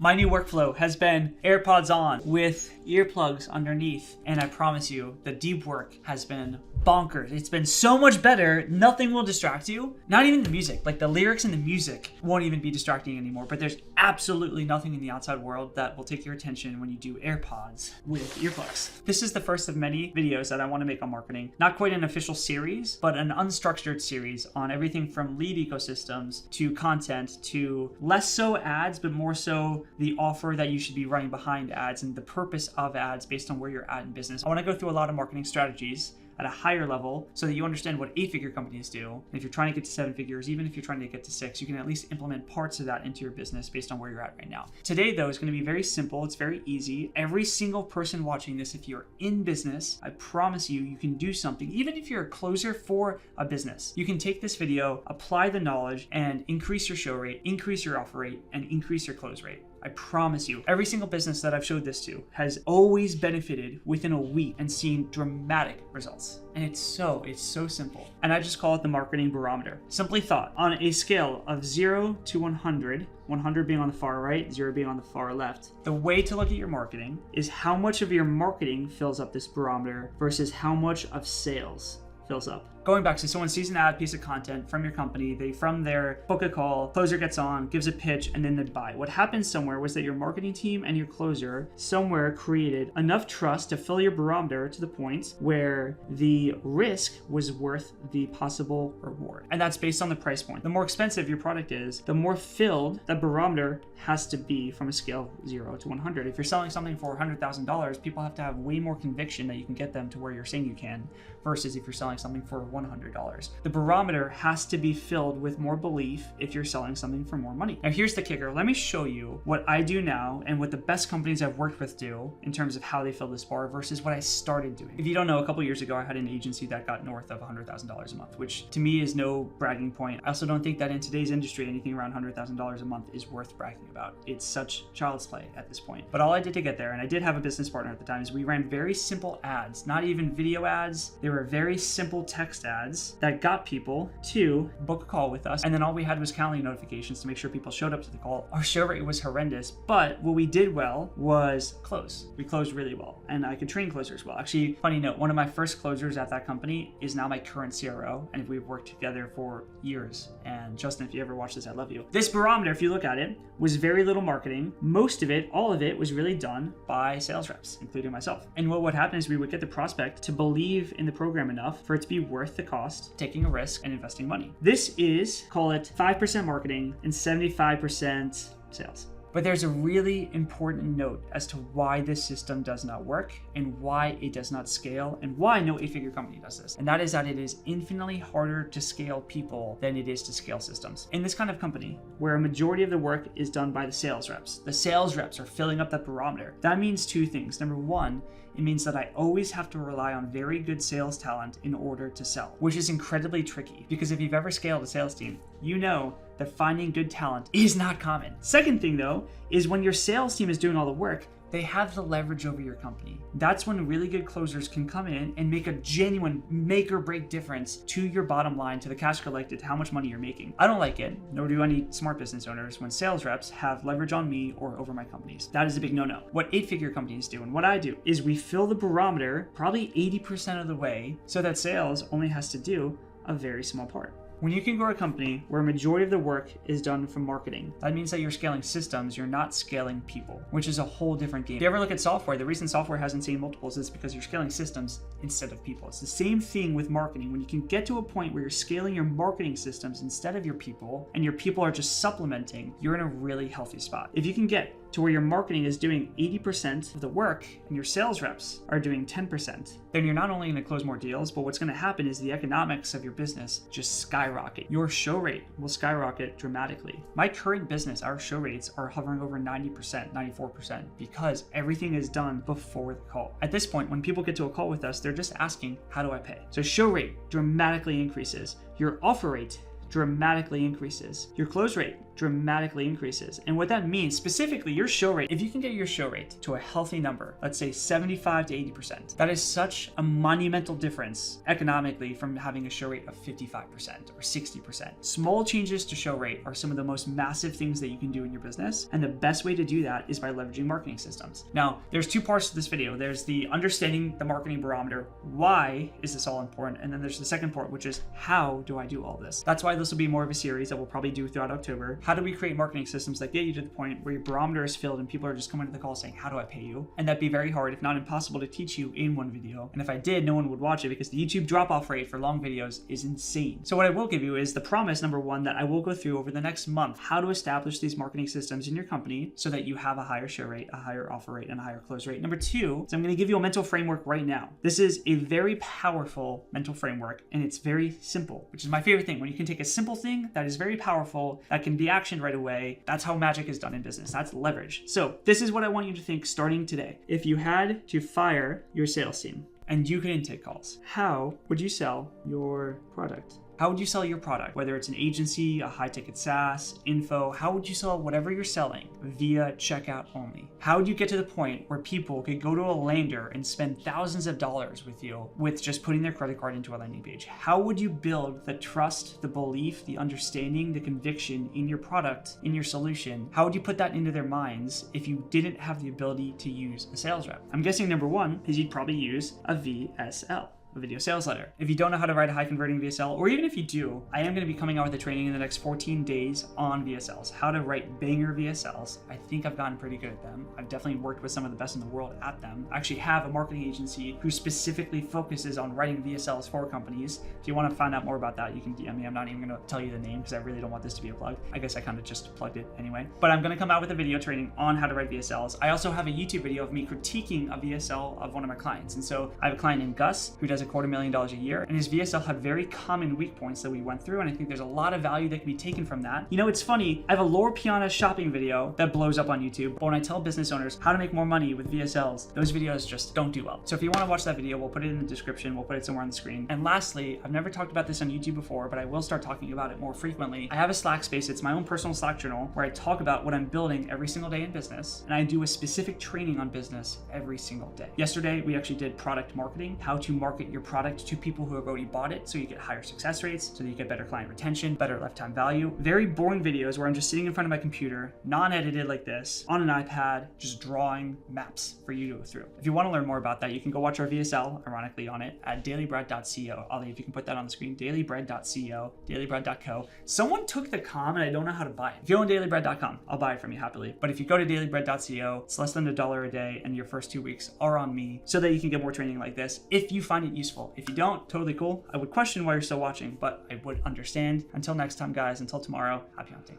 My new workflow has been AirPods on with earplugs underneath, and I promise you, the deep work has been bonkers. It's been so much better. Nothing will distract you. Not even the music. Like the lyrics and the music won't even be distracting anymore, but there's absolutely nothing in the outside world that will take your attention when you do AirPods with earplugs. This is the first of many videos that I want to make on marketing. Not quite an official series, but an unstructured series on everything from lead ecosystems to content to less so ads, but more so the offer that you should be running behind ads and the purpose of ads based on where you're at in business. I want to go through a lot of marketing strategies at a higher level so that you understand what 8-figure companies do. And if you're trying to get to 7 figures, even if you're trying to get to 6, you can at least implement parts of that into your business based on where you're at right now. Today, though, is going to be very simple. It's very easy. Every single person watching this, if you're in business, I promise you, you can do something. Even if you're a closer for a business, you can take this video, apply the knowledge, and increase your show rate, increase your offer rate, and increase your close rate. I promise you, every single business that I've showed this to has always benefited within a week and seen dramatic results. And it's so simple. And I just call it the Marketing Barometer. Simply thought, on a scale of 0 to 100, 100 being on the far right, 0 being on the far left, the way to look at your marketing is how much of your marketing fills up this barometer versus how much of sales fills up. Going back to someone sees an ad piece of content from your company, they from there book a call, closer gets on, gives a pitch, and then they buy. What happened somewhere was that your marketing team and your closer somewhere created enough trust to fill your barometer to the point where the risk was worth the possible reward. And that's based on the price point. The more expensive your product is, the more filled the barometer has to be from a scale of 0 to 100. If you're selling something for $100,000, people have to have way more conviction that you can get them to where you're saying you can, versus if you're selling something for $100. The barometer has to be filled with more belief if you're selling something for more money. Now here's the kicker. Let me show you what I do now and what the best companies I've worked with do in terms of how they fill this bar versus what I started doing. If you don't know, a couple years ago, I had an agency that got north of $100,000 a month, which to me is no bragging point. I also don't think that in today's industry, anything around $100,000 a month is worth bragging about. It's such child's play at this point. But all I did to get there, and I did have a business partner at the time, is we ran very simple ads, not even video ads. They were very simple text ads that got people to book a call with us. And then all we had was calendar notifications to make sure people showed up to the call. Our show rate was horrendous, but what we did well was close. We closed really well, and I could train closers well. Actually, funny note, one of my first closers at that company is now my current CRO, and we've worked together for years. And Justin, if you ever watch this, I love you. This barometer, if you look at it, was very little marketing. Most of it, all of it, was really done by sales reps, including myself. And what would happen is we would get the prospect to believe in the program enough for it to be worth the cost, taking a risk, and investing money. This is, call it 5% marketing and 75% sales. But there's a really important note as to why this system does not work and why it does not scale and why no 8-figure company does this. And that is that it is infinitely harder to scale people than it is to scale systems. In this kind of company, where a majority of the work is done by the sales reps are filling up that barometer. That means two things. Number one, it means that I always have to rely on very good sales talent in order to sell, which is incredibly tricky because if you've ever scaled a sales team, you know that finding good talent is not common. Second thing though, is when your sales team is doing all the work, they have the leverage over your company. That's when really good closers can come in and make a genuine make or break difference to your bottom line, to the cash collected, to how much money you're making. I don't like it, nor do any smart business owners, when sales reps have leverage on me or over my companies. That is a big no-no. What 8-figure companies do and what I do is we fill the barometer probably 80% of the way so that sales only has to do a very small part. When you can grow a company where a majority of the work is done from marketing, that means that you're scaling systems, you're not scaling people, which is a whole different game. If you ever look at software, the reason software hasn't seen multiples is because you're scaling systems instead of people. It's the same thing with marketing. When you can get to a point where you're scaling your marketing systems instead of your people, and your people are just supplementing, you're in a really healthy spot. If you can get to where your marketing is doing 80% of the work and your sales reps are doing 10%, then you're not only going to close more deals, but what's going to happen is the economics of your business just skyrocket. Your show rate will skyrocket dramatically. My current business, our show rates are hovering over 90%, 94%, because everything is done before the call. At this point, when people get to a call with us, they're just asking, how do I pay? So show rate dramatically increases. Your offer rate dramatically increases. Your close rate dramatically increases. And what that means, specifically your show rate, if you can get your show rate to a healthy number, let's say 75 to 80%, that is such a monumental difference economically from having a show rate of 55% or 60%. Small changes to show rate are some of the most massive things that you can do in your business. And the best way to do that is by leveraging marketing systems. Now, there's two parts to this video. There's the understanding the marketing barometer. Why is this all important? And then there's the second part, which is how do I do all this? That's why this will be more of a series that we'll probably do throughout October. How do we create marketing systems that get you to the point where your barometer is filled and people are just coming to the call saying, how do I pay you? And that'd be very hard, if not impossible, to teach you in one video. And if I did, no one would watch it because the YouTube drop-off rate for long videos is insane. So what I will give you is the promise, number one, that I will go through over the next month, how to establish these marketing systems in your company so that you have a higher show rate, a higher offer rate, and a higher close rate. Number two, is I'm going to give you a mental framework right now. This is a very powerful mental framework, and it's very simple, which is my favorite thing. When you can take a simple thing that is very powerful, that can be actioned right away, that's how magic is done in business. That's leverage. So this is what I want you to think starting today. If you had to fire your sales team and you could intake calls, how would you sell your product? How would you sell your product? Whether it's an agency, a high-ticket SaaS, info, how would you sell whatever you're selling via checkout only? How would you get to the point where people could go to a lander and spend thousands of dollars with you with just putting their credit card into a landing page? How would you build the trust, the belief, the understanding, the conviction in your product, in your solution? How would you put that into their minds if you didn't have the ability to use a sales rep? I'm guessing number one is you'd probably use a VSL. A video sales letter. If you don't know how to write a high converting VSL, or even if you do, I am going to be coming out with a training in the next 14 days on VSLs, how to write banger VSLs. I think I've gotten pretty good at them. I've definitely worked with some of the best in the world at them. I actually have a marketing agency who specifically focuses on writing VSLs for companies. If you want to find out more about that, you can DM me. I'm not even going to tell you the name because I really don't want this to be a plug. I guess I kind of just plugged it anyway. But I'm going to come out with a video training on how to write VSLs. I also have a YouTube video of me critiquing a VSL of one of my clients. And so I have a client named Gus who does $250,000 a year, and his VSL had very common weak points that we went through, and I think there's a lot of value that can be taken from that. You know, it's funny, I have a Laura Piana shopping video that blows up on YouTube, but when I tell business owners how to make more money with VSLs, those videos just don't do well. So if you want to watch that video, we'll put it in the description, we'll put it somewhere on the screen. And lastly, I've never talked about this on YouTube before, but I will start talking about it more frequently. I have a Slack space, it's my own personal Slack journal, where I talk about what I'm building every single day in business, and I do a specific training on business every single day. Yesterday, we actually did product marketing, how to market your product to people who have already bought it so you get higher success rates, so that you get better client retention, better lifetime value. Very boring videos where I'm just sitting in front of my computer, non-edited like this, on an iPad, just drawing maps for you to go through. If you want to learn more about that, you can go watch our VSL, ironically, on it at dailybread.co. Ollie, if you can put that on the screen, dailybread.co, dailybread.co. Someone took the com and I don't know how to buy it. If you own dailybread.com, I'll buy it from you happily. But if you go to dailybread.co, it's less than $1 a day, and your first 2 weeks are on me so that you can get more training like this if you find it useful. If you don't, totally cool. I would question why you're still watching, but I would understand. Until next time, guys, until tomorrow, happy hunting.